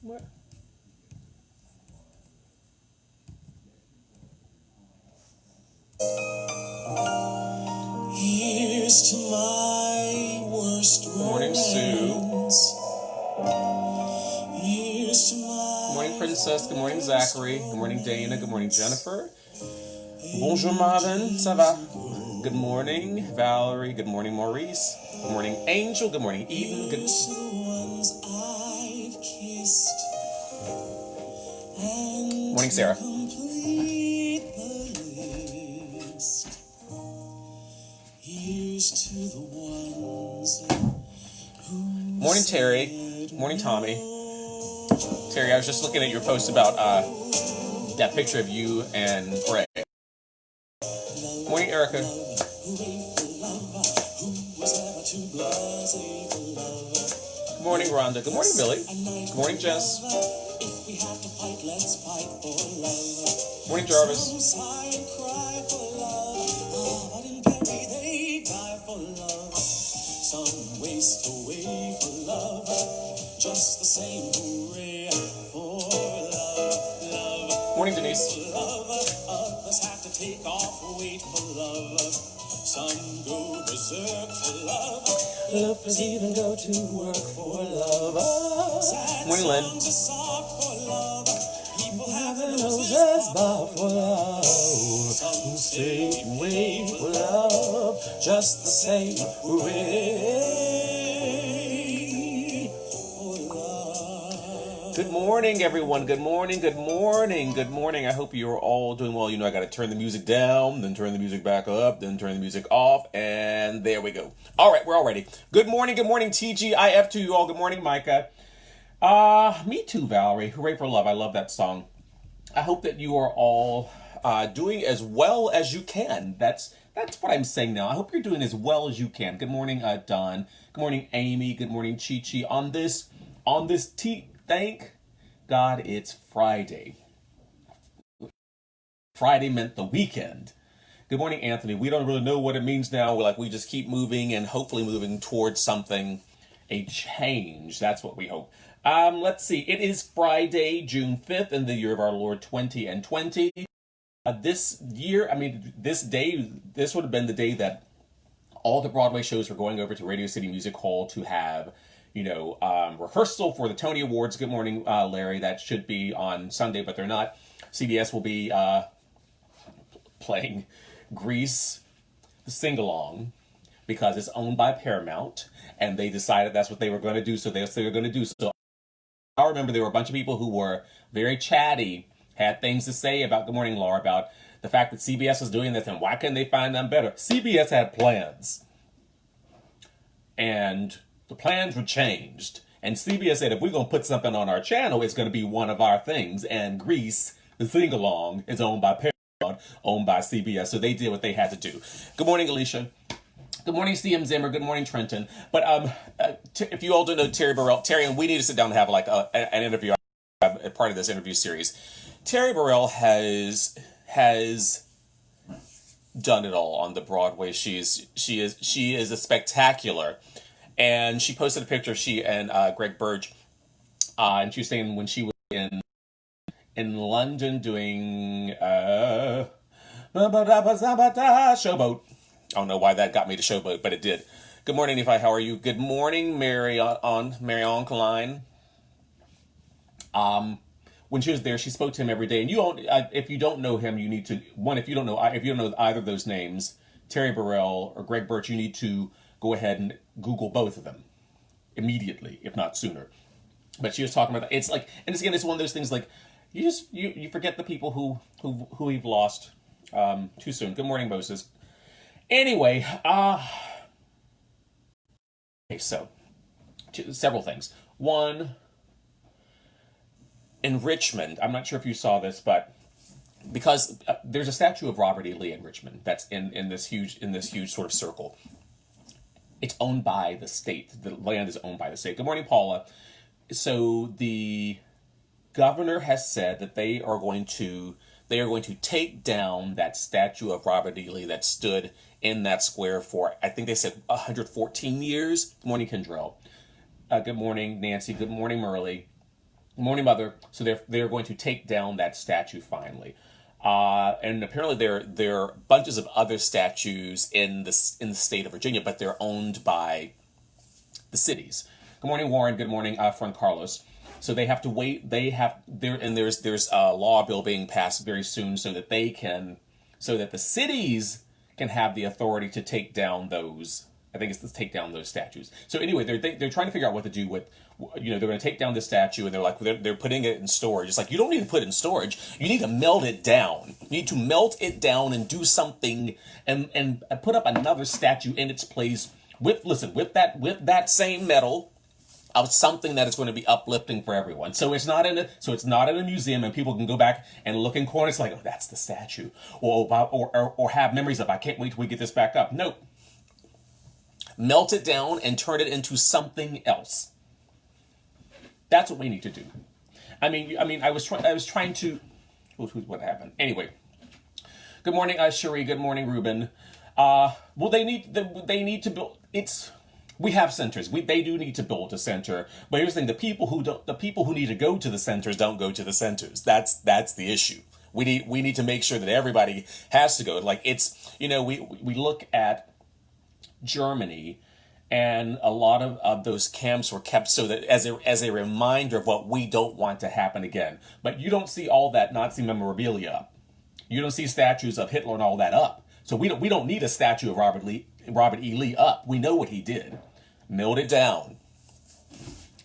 What? Here's to my worst Good morning, Sue. Here's to my Good morning, Princess. Good morning, Zachary. Good morning, Dana. Good morning, Jennifer. Bonjour, Marvin. Ça va? Good morning, Valerie. Good morning, Maurice. Good morning, Angel. Good morning, Eden. Good ones I've kissed. And morning, Sarah. complete the list. Here's to the ones Morning, Terry. Morning, Tommy. Terry, I was just looking at your post about that picture of you and Greg. Morning, Erica. Good morning, Rhonda. Good morning, Billy. Good morning, Jess. if we have to fight, let's fight for love. Morning, Jarvis. Some sigh and cry for love. But in Perry they die for love. Some waste away for love. Just the same hooray for love. Morning, Denise. Love. Others have to take off weight for love. Some go berserk for love. Lovers even go to work for love. Morning, Lynn. People have their noses bow for love. Some stay and wait for love. Just the same hooray for love. Good morning, everyone. Good morning, good morning, good morning. I hope you're all doing well. You know, I got to turn the music down, then turn the music back up, then turn the music off, and there we go. All right, we're all ready. Good morning, TGIF to you all. Good morning, Micah. Me too, Valerie. Hooray for love. I love that song. I hope that you are all doing as well as you can. That's what I'm saying now. I hope you're doing as well as you can. Good morning, Don. Good morning, Amy. Good morning, Chi-Chi. Thank God it's Friday. Friday meant the weekend. Good morning, Anthony. We don't really know what it means now. We just keep moving and hopefully moving towards something, a change. That's what we hope. Let's see. It is Friday, June 5th, in the year of our Lord 2020. This year, this would have been the day that all the Broadway shows were going over to Radio City Music Hall to have, rehearsal for the Tony Awards. Good morning, Larry. That should be on Sunday, but they're not. CBS will be playing Grease, the sing-along, because it's owned by Paramount, and they decided that's what they were going to do, so they were going to do. So I remember there were a bunch of people who were very chatty, had things to say about, good morning, Laura, about the fact that CBS was doing this, and why couldn't they find them better? CBS had plans, and the plans were changed, and CBS said, if we're going to put something on our channel, it's going to be one of our things, and Grease, the sing-along, is owned by Paramount, owned by CBS, so they did what they had to do. Good morning, Alicia. Good morning, CM Zimmer. Good morning, Trenton. But if you all don't know Terry Burrell, Terry, and we need to sit down and have an interview, a part of this interview series. Terry Burrell has done it all on the Broadway. She is a spectacular, and she posted a picture of she and Greg Burge, and she was saying when she was in London doing Showboat. I don't know why that got me to Showboat, but it did. Good morning, Nephi. How are you? Good morning, Marion Klein. When she was there, she spoke to him every day. And if you don't know him, you need to if you don't know either of those names, Terry Burrell or Greg Birch, you need to go ahead and Google both of them immediately, if not sooner. But she was talking about it's like, and again, it's one of those things like you forget the people who we've lost too soon. Good morning, Moses. Anyway, so several things. One, in Richmond, I'm not sure if you saw this, but because there's a statue of Robert E. Lee in Richmond that's in this huge sort of circle. It's owned by the state. The land is owned by the state. Good morning, Paula. So the governor has said that they are going to take down that statue of Robert E. Lee that stood in that square for, I think they said 114 years. Good morning, Kendrell. Good morning, Nancy. Good morning, Merle. Morning Mother. So they're going to take down that statue finally. And apparently there are bunches of other statues in the state of Virginia, but they're owned by the cities. Good morning, Warren. Good morning, friend Carlos. So they have to wait. There's a law bill being passed very soon so that the cities can have the authority to take down those. I think it's to take down those statues. So anyway, they're trying to figure out what to do with, they're going to take down the statue, and they're putting it in storage. It's like, you don't need to put it in storage. You need to melt it down. You need to melt it down and do something and put up another statue in its place with that same metal of something that is going to be uplifting for everyone. So it's not in a museum, and people can go back and look in corners like, oh, that's the statue, or have memories of, I can't wait till we get this back up. Nope. Melt it down and turn it into something else. That's what we need to do. I was trying to. What happened? Anyway. Good morning, Cherie. Good morning, Ruben. Well, they need to build. We have centers. They do need to build a center. But here's the thing: the people who need to go to the centers don't go to the centers. That's the issue. We need to make sure that everybody has to go. Like we look at Germany, and a lot of those camps were kept so that as a reminder of what we don't want to happen again. But you don't see all that Nazi memorabilia up. You don't see statues of Hitler and all that up. So we don't need a statue of Robert E. Lee up. We know what he did. Melt it down,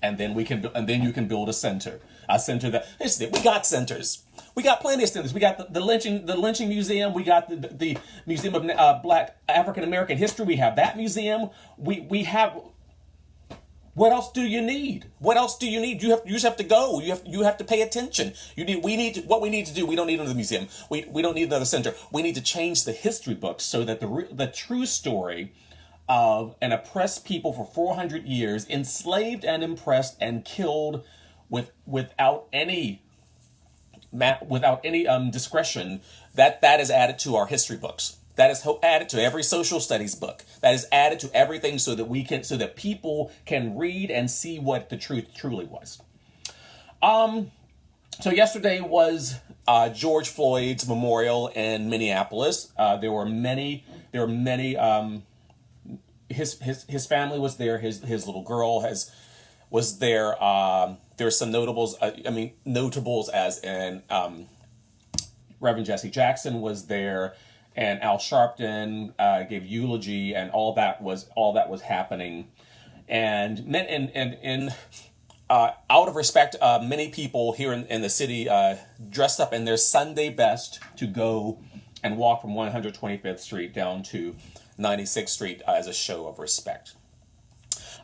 and then you can build a center. A center that we got centers. We got plenty of centers. We got the lynching museum. We got the Museum of Black African American History. We have that museum. We have. What else do you need? What else do you need? You just have to go. You have to pay attention. What we need to do. We don't need another museum. We don't need another center. We need to change the history books so that the true story of an oppressed people for 400 years, enslaved and oppressed and killed without any discretion, that is added to our history books. That is added to every social studies book. That is added to everything so that people can read and see what the truth truly was. So yesterday was George Floyd's memorial in Minneapolis. There were many. His family was there. His little girl was there. There were some notables. Notables as in Reverend Jesse Jackson was there, and Al Sharpton gave eulogy, and all that was happening, and out of respect, many people here in the city dressed up in their Sunday best to go and walk from 125th Street down to 96th Street as a show of respect.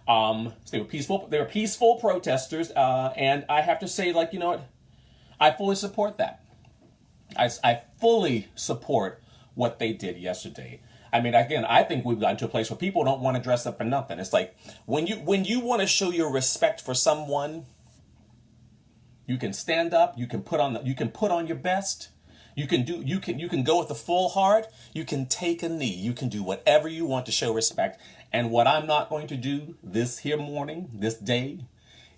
So they were peaceful. They were peaceful protesters, and I have to say, you know what? I fully support that. I fully support what they did yesterday. Again, I think we've gotten to a place where people don't want to dress up for nothing. It's like when you want to show your respect for someone, you can stand up. You can put on your best. You can go with the full heart. You can take a knee. You can do whatever you want to show respect. And what I'm not going to do this day,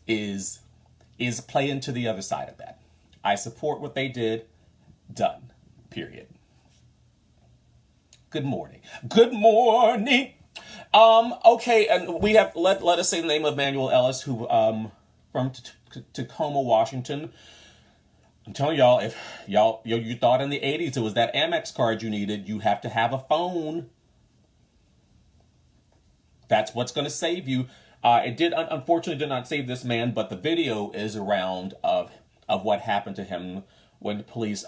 is play into the other side of that. I support what they did. Done. Period. Good morning. Good morning. Okay, and we have let us say the name of Manuel Ellis, who from Tacoma, Washington. I'm telling y'all, if you thought in the 80s it was that Amex card you needed, you have to have a phone. That's what's going to save you. It unfortunately did not save this man, but the video is around of what happened to him when the police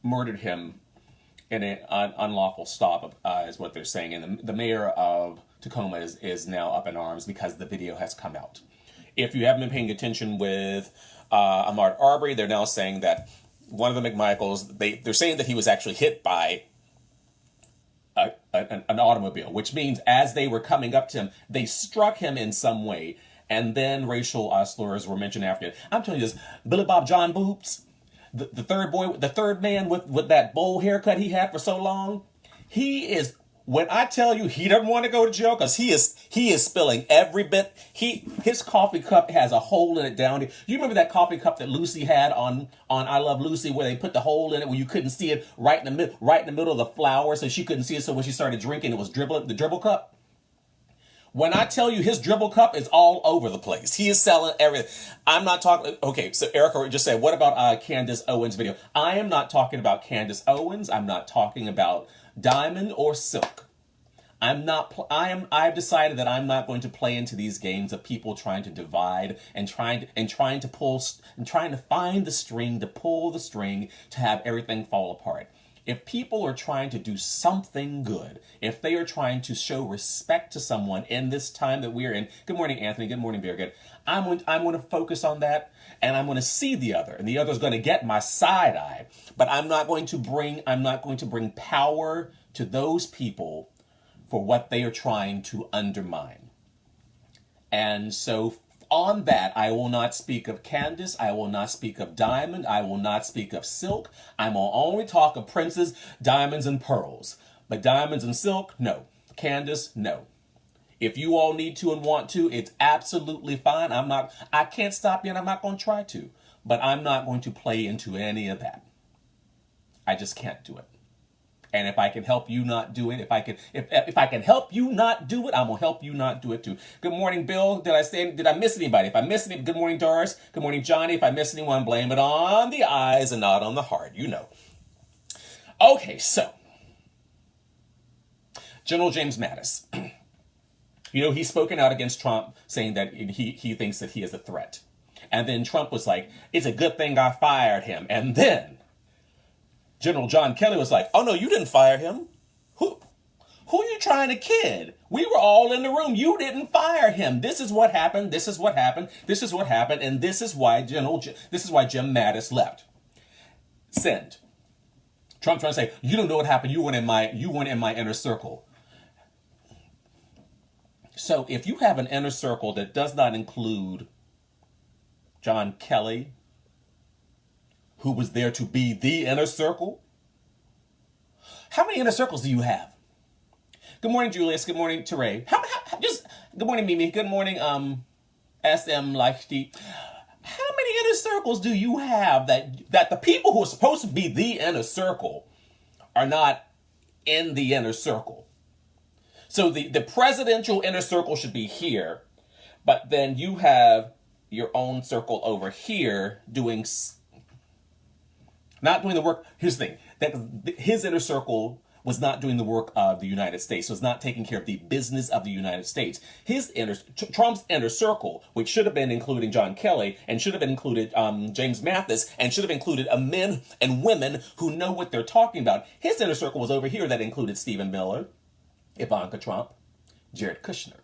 murdered him in an unlawful stop, is what they're saying. And the mayor of Tacoma is now up in arms because the video has come out. If you haven't been paying attention with Ahmaud Arbery, they're now saying that one of the McMichaels, they're saying that he was actually hit by an automobile, which means as they were coming up to him, they struck him in some way, and then racial slurs were mentioned after it. I'm telling you this, Billy Bob John Boobs, the third man with that bowl haircut he had for so long, he is When I tell you he doesn't want to go to jail because he is spilling every bit. His coffee cup has a hole in it down here. You remember that coffee cup that Lucy had on I Love Lucy, where they put the hole in it where you couldn't see it right in the middle of the flower, so she couldn't see it. So when she started drinking, it was the dribble cup. When I tell you his dribble cup is all over the place, he is selling everything. I'm not talking. Okay, so Erica just said, what about Candace Owens' video? I am not talking about Candace Owens. I'm not talking about Diamond or Silk. I've decided that I'm not going to play into these games of people trying to divide and trying to find the string to pull the string to have everything fall apart. If people are trying to do something good, if they are trying to show respect to someone in this time that we're in, good morning, Anthony, good morning, Birgit, I'm going to focus on that, and I'm going to see the other, and the other's going to get my side eye, but I'm not going to bring power to those people for what they are trying to undermine. And so on that, I will not speak of Candace. I will not speak of Diamond. I will not speak of Silk. I'm going to only talk of princes, diamonds, and pearls. But diamonds and Silk, no. Candace, no. If you all need to and want to, it's absolutely fine. I can't stop you, and I'm not going to try to. But I'm not going to play into any of that. I just can't do it. And if I can help you not do it, if I can help you not do it, I'm gonna help you not do it too. Good morning, Bill. Did I miss anybody? If I missed any, good morning, Doris. Good morning, Johnny. If I missed anyone, blame it on the eyes and not on the heart. You know. Okay, so General James Mattis. He's spoken out against Trump, saying that he thinks that he is a threat. And then Trump was like, "It's a good thing I fired him." And then General John Kelly was like, "Oh no, you didn't fire him. Who are you trying to kid? We were all in the room. You didn't fire him. This is what happened. This is what happened. This is what happened. And this is why Jim Mattis left." Send. Trump trying to say, "You don't know what happened. You weren't in my inner circle." So if you have an inner circle that does not include John Kelly, who was there to be the inner circle, how many inner circles do you have? Good morning, Julius. Good morning, Teray. Good morning, Mimi. Good morning, SM Leichty. How many inner circles do you have that the people who are supposed to be the inner circle are not in the inner circle? So the presidential inner circle should be here, but then you have your own circle over here not doing the work. Here's the thing, that his inner circle was not doing the work of the United States. Was not taking care of the business of the United States. Trump's inner circle, which should have been including John Kelly and should have been included James Mathis and should have included men and women who know what they're talking about. His inner circle was over here that included Stephen Miller, Ivanka Trump, Jared Kushner,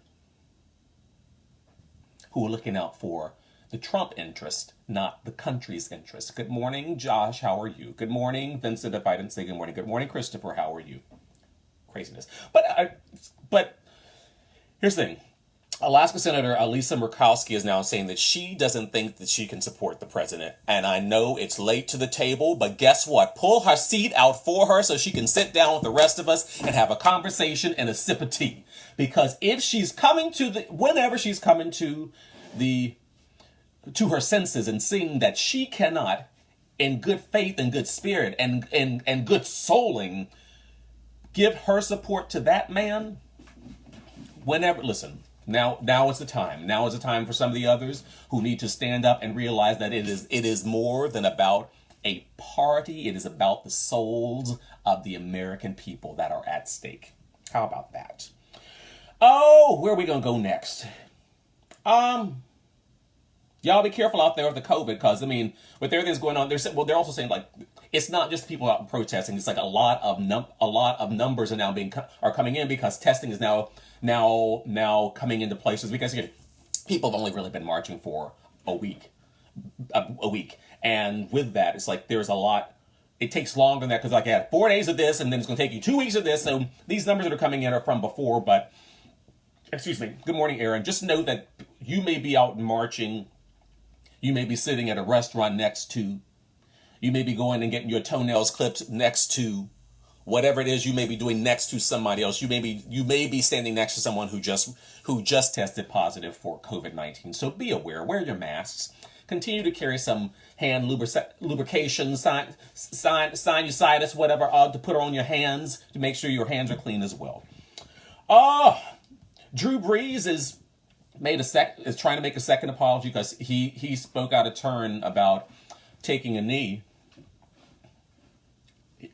who were looking out for the Trump interest, not the country's interest. Good morning, Josh. How are you? Good morning, Vincent. If I didn't say good morning. Good morning, Christopher. How are you? Craziness. But here's the thing. Alaska Senator Lisa Murkowski is now saying that she doesn't think that she can support the president. And I know it's late to the table, but guess what? Pull her seat out for her so she can sit down with the rest of us and have a conversation and a sip of tea. Because if she's whenever she's coming to her senses and seeing that she cannot, in good faith and good spirit and good souling, give her support to that man, listen, now is the time. Now is the time for some of the others who need to stand up and realize that it is more than about a party. It is about the souls of the American people that are at stake. How about that? Oh, where are we going to go next? Y'all be careful out there with the COVID, because, with everything's going on, they're also saying, like, it's not just people out protesting. It's like a lot of numbers are now are coming in, because testing is now coming into places, because, again, people have only really been marching for a week. And with that, it's like there's a lot. It takes longer than that, because, like, I had 4 days of this, and then it's going to take you 2 weeks of this. So these numbers that are coming in are from before, but, excuse me. Good morning, Aaron. Just know that you may be out marching. You may be sitting at a restaurant you may be going and getting your toenails clipped next to whatever it is you may be doing next to somebody else. You may be standing next to someone who just tested positive for COVID-19. So be aware, wear your masks. Continue to carry some hand lubrication, sinusitis, whatever, to put on your hands to make sure your hands are clean as well. Drew Brees is trying to make a second apology because he spoke out of turn about taking a knee.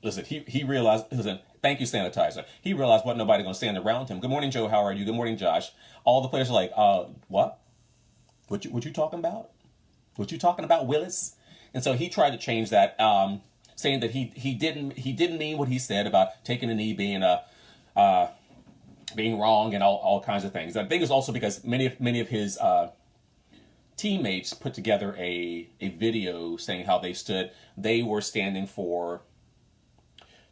Listen, he realized. Listen, thank you, sanitizer. He realized what nobody gonna stand around him. Good morning, Joe. How are you? Good morning, Josh. All the players are like, what? What you talking about? What you talking about, Willis? And so he tried to change that, saying that he didn't mean what he said about taking a knee being being wrong and all kinds of things. I think it's also because many of his teammates put together a video saying how they were standing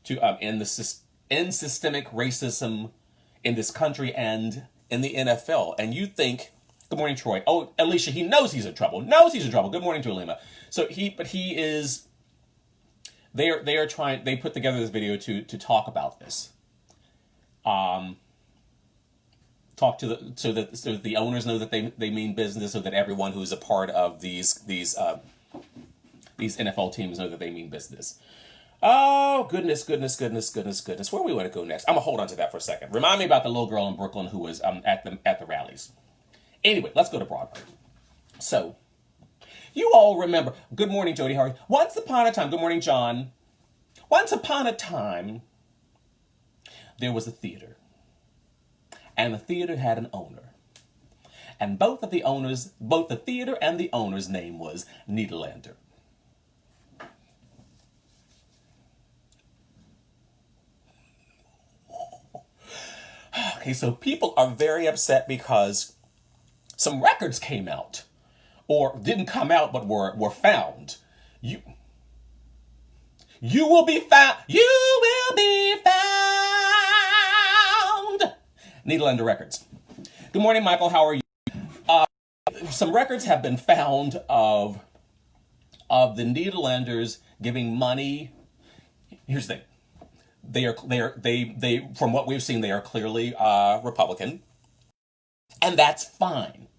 to end systemic racism in this country and in the NFL. And you think, good morning, Troy. Oh, Alicia, he knows he's in trouble. Good morning, Julima. So they put together this video to talk about this. So that the owners know that they mean business, so that everyone who's a part of these NFL teams know that they mean business. Oh, goodness. Where do we want to go next? I'm going to hold on to that for a second. Remind me about the little girl in Brooklyn who was at the rallies. Anyway, let's go to Broadway. So, you all remember, good morning, Jody Hardy. Once upon a time, good morning, John. Once upon a time, there was a theater. And the theater had an owner. And both the theater and the owner's name was Nederlander. Okay, so people are very upset because some records came out, or didn't come out, but were found. You will be found. You will be found. Nederlander Records. Good morning, Michael. How are you? Some records have been found of the Nederlanders giving money. Here's the thing. They from what we've seen, they are clearly Republican, and that's fine.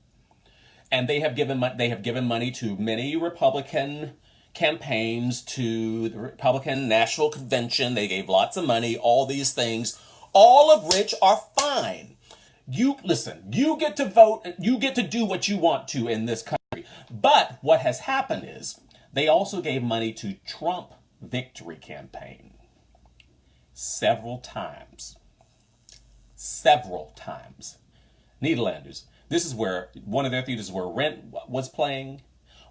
And they have given money to many Republican campaigns, to the Republican National Convention. They gave lots of money, all these things, all of which are fine. You get to vote, you get to do what you want to in this country. But what has happened is they also gave money to Trump victory campaign. Several times. Nederlanders. This is where one of their theaters where Rent was playing.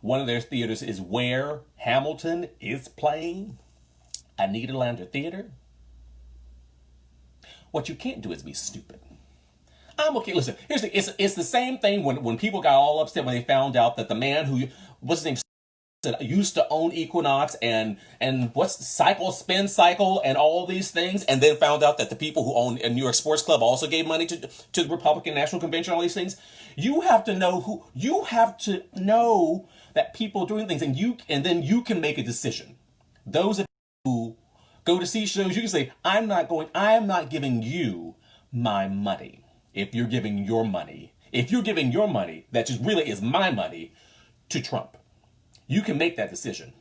One of their theaters is where Hamilton is playing. A Nederlander theater. What you can't do is be stupid. I'm okay. Listen, here's it's the same thing when people got all upset when they found out that the man who, what's his name, used to own Equinox and what's Spin Cycle and all these things, and then found out that the people who own a New York Sports Club also gave money to the Republican National Convention, all these things. You have to know that people are doing things, and then you can make a decision. Those of you who go to see shows, you can say, I am not giving you my money. If you're giving your money that just really is my money to Trump. You can make that decision.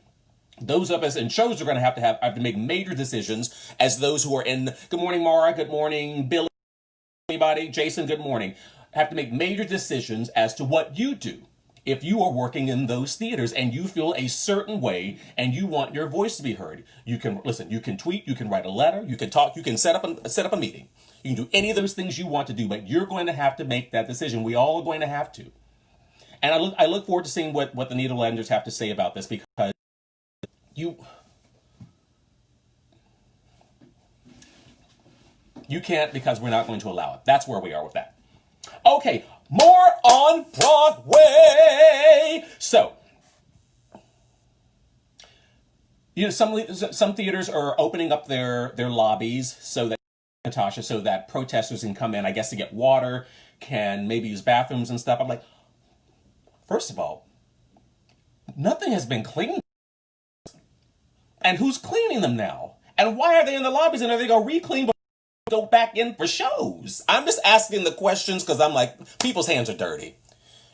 Those of us in shows are going to have to make major decisions as those who are in. Good morning, Mara. Good morning, Billy. Anybody? Jason, good morning. Have to make major decisions as to what you do. If you are working in those theaters and you feel a certain way and you want your voice to be heard, you can listen, you can tweet, you can write a letter, you can talk, you can set up a meeting. You can do any of those things you want to do, but you're going to have to make that decision. We all are going to have to. And I look forward to seeing what the Nederlanders have to say about this, because you can't, because we're not going to allow it. That's where we are with that. Okay, more on Broadway. So, some theaters are opening up their lobbies so that protesters can come in, I guess, to get water, can maybe use bathrooms and stuff. I'm like, first of all, nothing has been cleaned. And who's cleaning them now? And why are they in the lobbies and are they going to re-clean before they go back in for shows? I'm just asking the questions because I'm like, people's hands are dirty.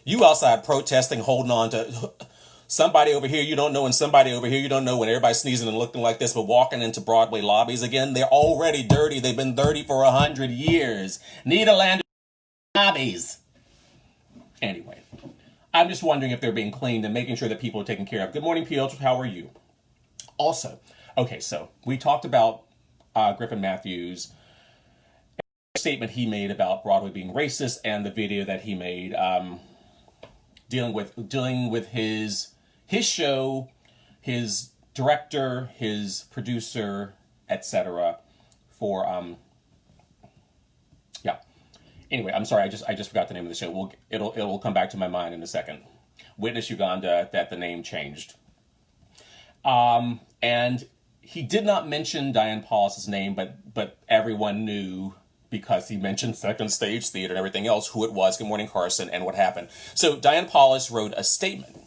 You outside protesting, holding on to somebody over here you don't know and somebody over here you don't know, when everybody's sneezing and looking like this, but walking into Broadway lobbies again, they're already dirty. They've been dirty for 100 years. Nederlander lobbies. Anyway, I'm just wondering if they're being cleaned and making sure that people are taken care of. Good morning, Piotr. How are you? Also, okay, so we talked about Griffin Matthews, statement he made about Broadway being racist, and the video that he made dealing with his show, his director, his producer, etc. For yeah. Anyway, I'm sorry, I just forgot the name of the show. It'll come back to my mind in a second. Witness Uganda, that the name changed. And he did not mention Diane Paulus' name, but everyone knew, because he mentioned Second Stage Theater and everything else, who it was. Good morning, Carson, and what happened. So Diane Paulus wrote a statement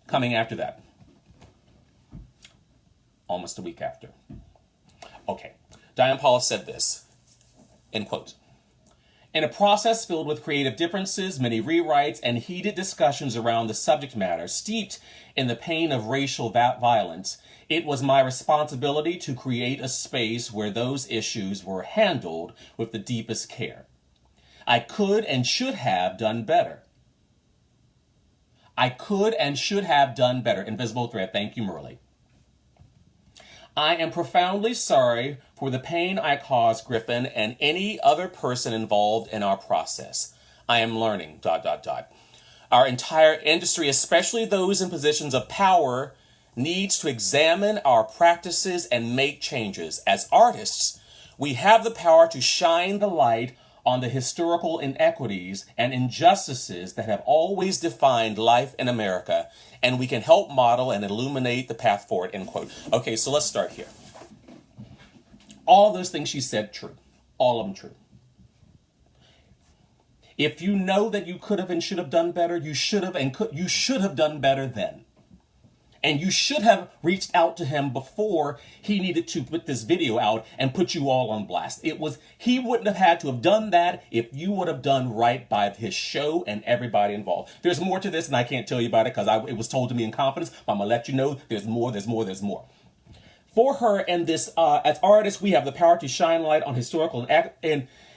coming after that. Almost a week after. Okay. Diane Paulus said this, end quote. In a process filled with creative differences, many rewrites, and heated discussions around the subject matter, steeped in the pain of racial violence, it was my responsibility to create a space where those issues were handled with the deepest care. I could and should have done better. I could and should have done better. Invisible thread. Thank you, Merle. I am profoundly sorry for the pain I caused Griffin and any other person involved in our process. I am learning, ... Our entire industry, especially those in positions of power, needs to examine our practices and make changes. As artists, we have the power to shine the light on the historical inequities and injustices that have always defined life in America, and we can help model and illuminate the path forward, end quote. Okay, so let's start here. All of those things she said, true. All of them true. If you know that you could have and should have done better, you should have done better then. And you should have reached out to him before he needed to put this video out and put you all on blast. He wouldn't have had to have done that if you would have done right by his show and everybody involved. There's more to this, and I can't tell you about it because it was told to me in confidence, but I'm going to let you know there's more. For her and this, as artists, we have the power to shine light on historical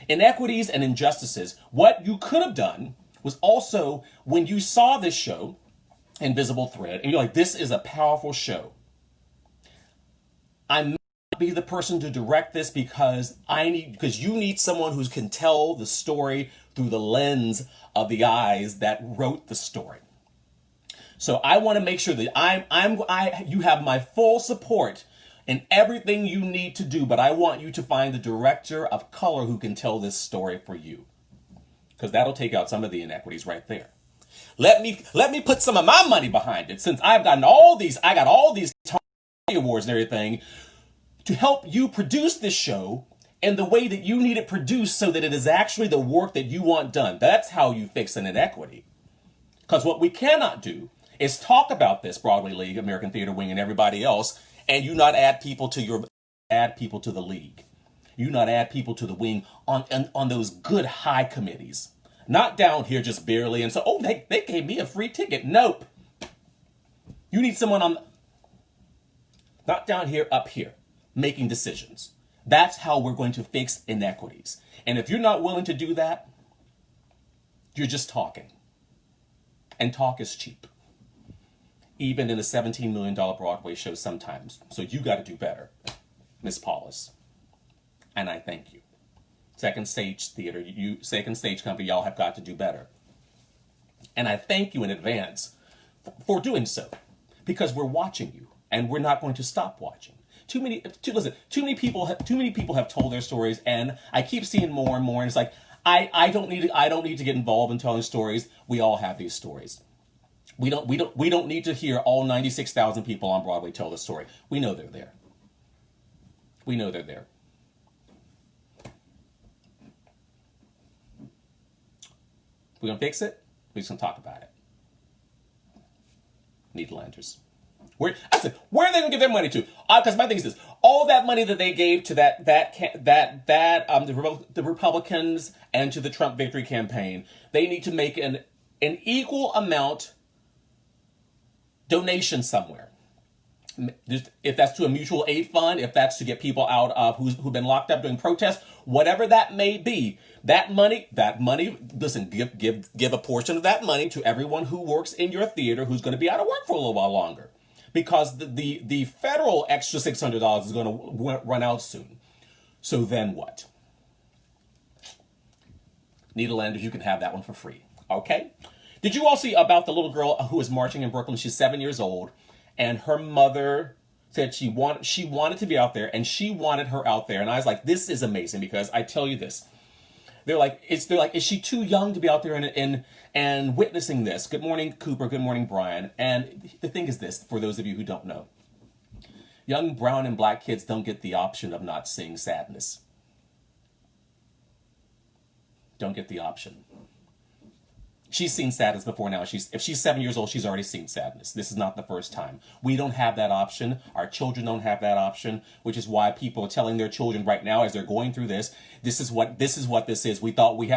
inequities and injustices. What you could have done was also, when you saw this show, Invisible Thread, and you're like, this is a powerful show. I may not be the person to direct this because you need someone who can tell the story through the lens of the eyes that wrote the story. So I want to make sure that you have my full support in everything you need to do, but I want you to find the director of color who can tell this story for you, because that'll take out some of the inequities right there. Let me put some of my money behind it, since I got all these awards and everything to help you produce this show in the way that you need it produced, so that it is actually the work that you want done. That's how you fix an inequity. Because what we cannot do is talk about this Broadway League, American Theater Wing, and everybody else, and you not add people to the league. You not add people to the wing on those good high committees. Not down here just barely, and so, they gave me a free ticket. Nope. You need someone not down here, up here, making decisions. That's how we're going to fix inequities. And if you're not willing to do that, you're just talking. And talk is cheap. Even in a $17 million Broadway show sometimes. So you got to do better, Miss Paulus. And I thank you. Second Stage Theater, Second Stage Company, y'all have got to do better. And I thank you in advance for doing so, because we're watching you, and we're not going to stop watching. Too many people have told their stories, and I keep seeing more and more. And it's like, I don't need to get involved in telling stories. We all have these stories. We don't need to hear all 96,000 people on Broadway tell the story. We know they're there. We're going to fix it. We're just going to talk about it. Nederlanders. I said, where are they going to give their money to? Because my thing is this: all that money that they gave to the Republicans and to the Trump victory campaign, they need to make an equal amount donation somewhere. Just, if that's to a mutual aid fund, if that's to get people out of who've been locked up during protests, whatever that may be, that money, listen, give a portion of that money to everyone who works in your theater who's going to be out of work for a little while longer, because the federal extra $600 is going to run out soon. So then what? Nederlanders, you can have that one for free. Okay? Did you all see about the little girl who is marching in Brooklyn? She's 7 years old, and her mother said she wanted to be out there, and she wanted her out there. And I was like, this is amazing, because I tell you this. They're like, is she too young to be out there and witnessing this? Good morning, Cooper. Good morning, Brian. And the thing is this, for those of you who don't know, young brown and black kids don't get the option of not seeing sadness. Don't get the option. She's seen sadness before now. If she's 7 years old, she's already seen sadness. This is not the first time. We don't have that option. Our children don't have that option, which is why people are telling their children right now as they're going through this, this is what this is. We thought we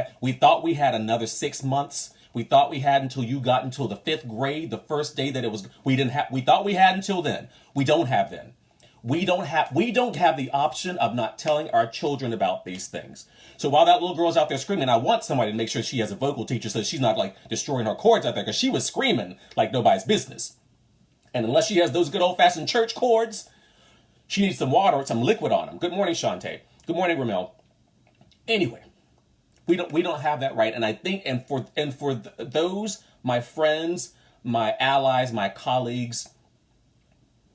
had another 6 months. We thought we had until you got until the 5th grade, the first day that it was, we thought we had until then. We don't have then. We don't have the option of not telling our children about these things. So while that little girl's out there screaming, I want somebody to make sure she has a vocal teacher so she's not like destroying her chords out there, because she was screaming like nobody's business. And unless she has those good old-fashioned church chords, she needs some water or some liquid on them. Good morning, Shantae. Good morning, Ramel. Anyway, we don't have that right. And I think, and for those, my friends, my allies, my colleagues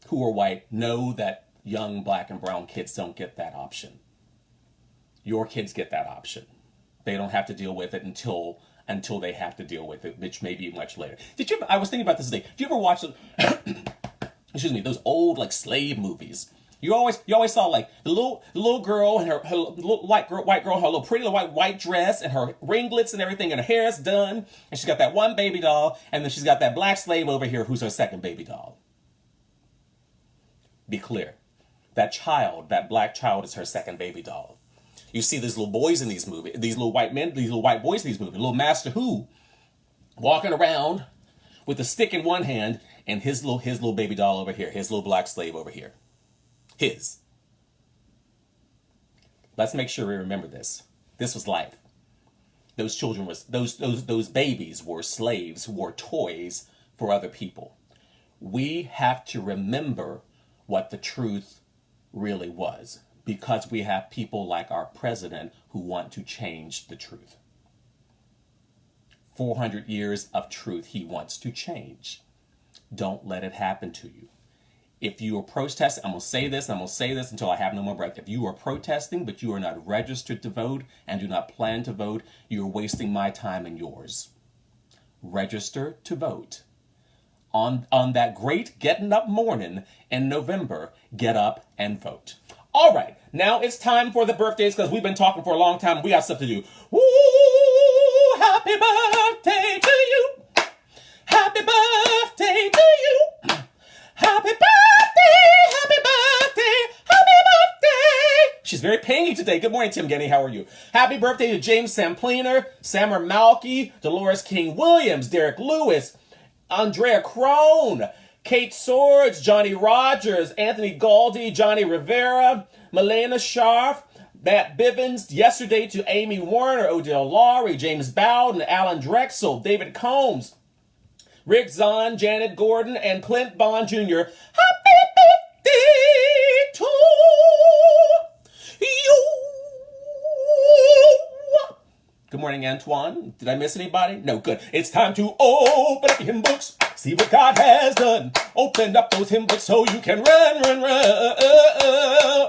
who are white, know that young black and brown kids don't get that option. Your kids get that option. They don't have to deal with it until they have to deal with it, which may be much later. I was thinking about this today. Did you ever watch those old like slave movies? You always saw like the little girl and her little white girl, her little pretty little white dress and her ringlets and everything, and her hair is done, and she's got that one baby doll, and then she's got that black slave over here who's her second baby doll. Be clear. That black child is her second baby doll. You see these little boys in these movies, these little white boys in these movies, little Master Who, walking around with a stick in one hand and his little baby doll over here, his little black slave over here. His. Let's make sure we remember this. This was life. Those children those babies were slaves, were toys for other people. We have to remember what the truth really was, because we have people like our president who want to change the truth. 400 years of truth he wants to change. Don't let it happen to you. If you are protesting, I'm going to say this until I have no more breath. If you are protesting but you are not registered to vote and do not plan to vote, you are wasting my time and yours. Register to vote. On that great getting up morning in November, get up and vote. All right, now it's time for the birthdays, because we've been talking for a long time. We got stuff to do. Ooh, happy birthday to you. Happy birthday to you. Happy birthday, happy birthday, happy birthday. She's very pangy today. Good morning, Tim Getty. How are you? Happy birthday to James Sampliner, Sammer Malky, Dolores King Williams, Derek Lewis, Andrea Crone, Kate Swords, Johnny Rogers, Anthony Galdi, Johnny Rivera, Milena Scharf, Matt Bivens, yesterday to Amy Warner, Odell Lowry, James Bowden, Alan Drexel, David Combs, Rick Zahn, Janet Gordon, and Clint Bond Jr. Happy birthday to you. Good morning, Antoine. Did I miss anybody? No, good. It's time to open up your hymn books. See what God has done. Open up those hymn books so you can run.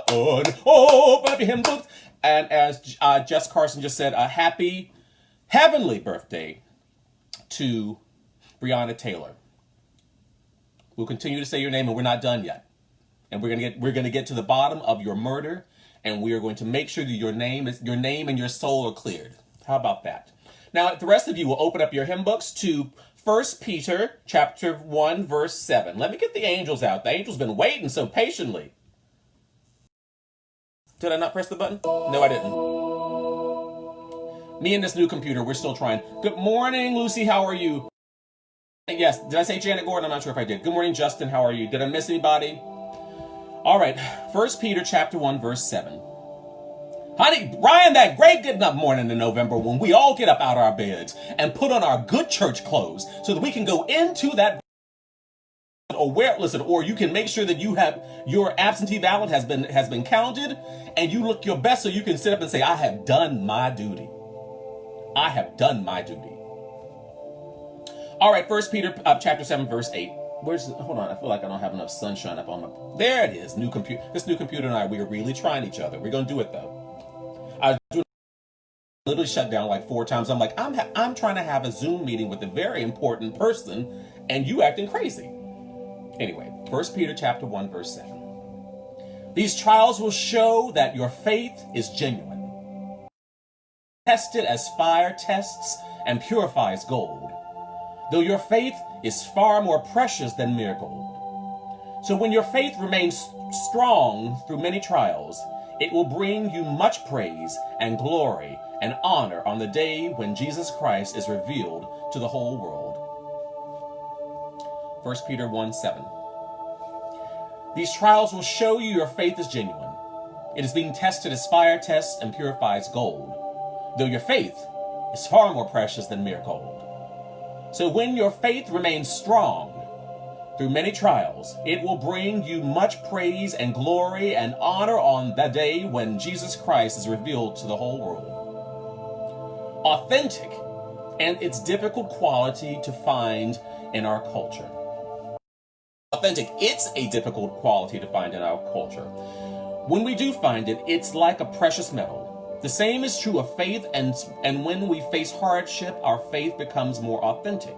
Open up your hymn books. And as Jess Carson just said, a happy heavenly birthday to Breonna Taylor. We'll continue to say your name, and we're not done yet. And we're gonna get to the bottom of your murder, and we are going to make sure that your name and your soul are cleared. How about that? Now, the rest of you will open up your hymn books to 1 Peter chapter 1, verse 7. Let me get the angels out. The angels been waiting so patiently. Did I not press the button? No, I didn't. Me and this new computer, we're still trying. Good morning, Lucy. How are you? Yes, did I say Janet Gordon? I'm not sure if I did. Good morning, Justin. How are you? Did I miss anybody? All right, 1 Peter chapter 1, verse 7. Honey, Ryan, that great getting up morning in November when we all get up out of our beds and put on our good church clothes so that we can go into that or you can make sure that you have your absentee ballot has been counted and you look your best so you can sit up and say, I have done my duty. I have done my duty. All right, 1 Peter chapter 7, verse 8. Hold on, I feel like I don't have enough sunshine up on my... There it is, this new computer and I, we are really trying each other. We're going to do it, though. I literally shut down like 4 times. I'm like, I'm trying to have a Zoom meeting with a very important person, and you acting crazy. Anyway, 1 Peter chapter 1, verse 7. These trials will show that your faith is genuine. Tested as fire tests and purifies gold, though your faith is far more precious than mere gold. So when your faith remains strong through many trials, it will bring you much praise and glory and honor on the day when Jesus Christ is revealed to the whole world. 1 Peter 1, 7. These trials will show you your faith is genuine. It is being tested as fire tests and purifies gold, though your faith is far more precious than mere gold. So when your faith remains strong through many trials, it will bring you much praise and glory and honor on the day when Jesus Christ is revealed to the whole world. Authentic and its difficult quality to find in our culture. Authentic, it's a difficult quality to find in our culture. When we do find it, it's like a precious metal. The same is true of faith, and when we face hardship, our faith becomes more authentic.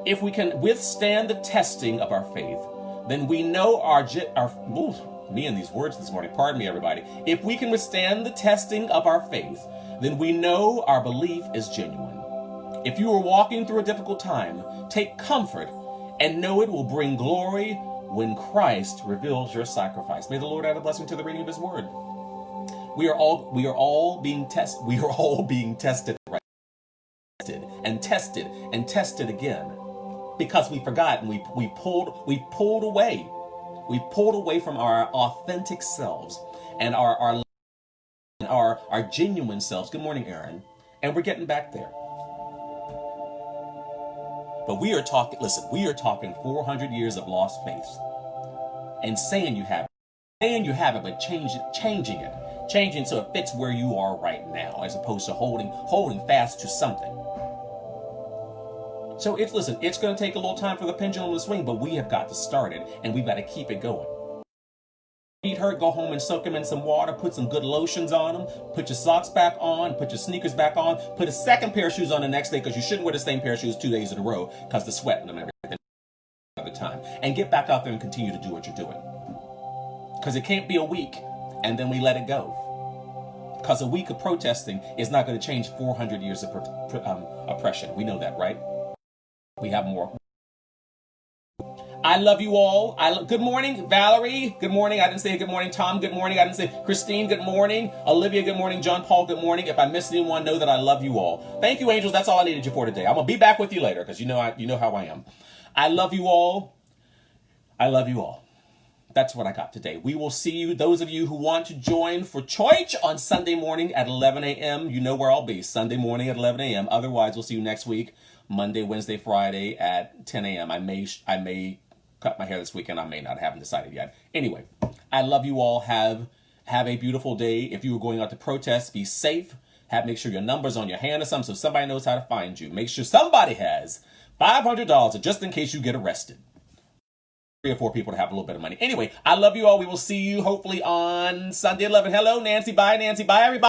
If we can withstand the testing of our faith, then we know me and these words this morning, pardon me everybody. If we can withstand the testing of our faith, then we know our belief is genuine. If you are walking through a difficult time, take comfort and know it will bring glory when Christ reveals your sacrifice. May the Lord add a blessing to the reading of his word. We are all being tested. We are all being tested, right? And tested again. Because we forgot and we pulled away. We pulled away from our authentic selves and our genuine selves. Good morning, Aaron. And we're getting back there. But we are talking 400 years of lost faith. And saying you have it, but changing it so it fits where you are right now, as opposed to holding fast to something. So it's going to take a little time for the pendulum to swing, but we have got to start it, and we've got to keep it going. Feet hurt, go home and soak them in some water, put some good lotions on them, put your socks back on, put your sneakers back on, put a second pair of shoes on the next day, because you shouldn't wear the same pair of shoes 2 days in a row, because the sweat in them and everything another time. And get back out there and continue to do what you're doing. Because it can't be a week, and then we let it go. Because a week of protesting is not going to change 400 years of oppression. We know that, right? We have more. I love you all. Good morning, Valerie. Good morning. I didn't say good morning. Tom, good morning. I didn't say Christine, good morning. Olivia, good morning. John Paul, good morning. If I missed anyone, know that I love you all. Thank you, angels. That's all I needed you for today. I'm going to be back with you later because you know how I am. I love you all. I love you all. That's what I got today. We will see you, those of you who want to join for church on Sunday morning at 11 a.m. You know where I'll be, Sunday morning at 11 a.m. Otherwise, we'll see you next week, Monday, Wednesday, Friday at 10 a.m. I may cut my hair this weekend. I may not. I haven't decided yet. Anyway, I love you all. Have a beautiful day. If you are going out to protest, be safe. Make sure your number's on your hand or something so somebody knows how to find you. Make sure somebody has $500 just in case you get arrested. 3 or 4 people to have a little bit of money. Anyway, I love you all. We will see you hopefully on Sunday 11. Hello, Nancy. Bye, Nancy. Bye, everybody.